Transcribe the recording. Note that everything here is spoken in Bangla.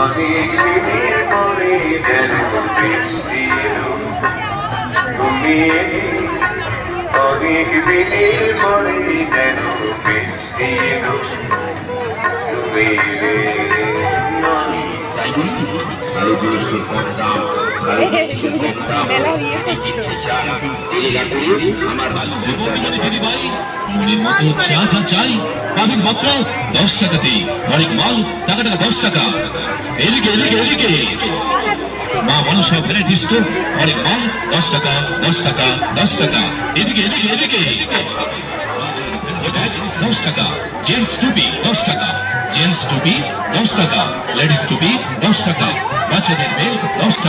অনেক দিনের পরে যেন বৃষ্টি এলো তুমি অনেক দিনের পরে যেন বৃষ্টি এলো তুমি চাই পাবেন মাত্র 10 টাকাতে অনেক মাল টাকা 10 টাকা এদিকে এদিকে এদিকে মা মনসা ভ্যারাইটি স্টোর অনেক মাল 10 টাকা 10 টাকা 10 টাকা এদিকে এদিকে এদিকে 10 টাকা জেন্টস টুপি 10 টাকা জেন্টস টুপি 10 টাকা লেডিস টুপি 10 টাকা বাচ্চাদের বেল 10 টাকা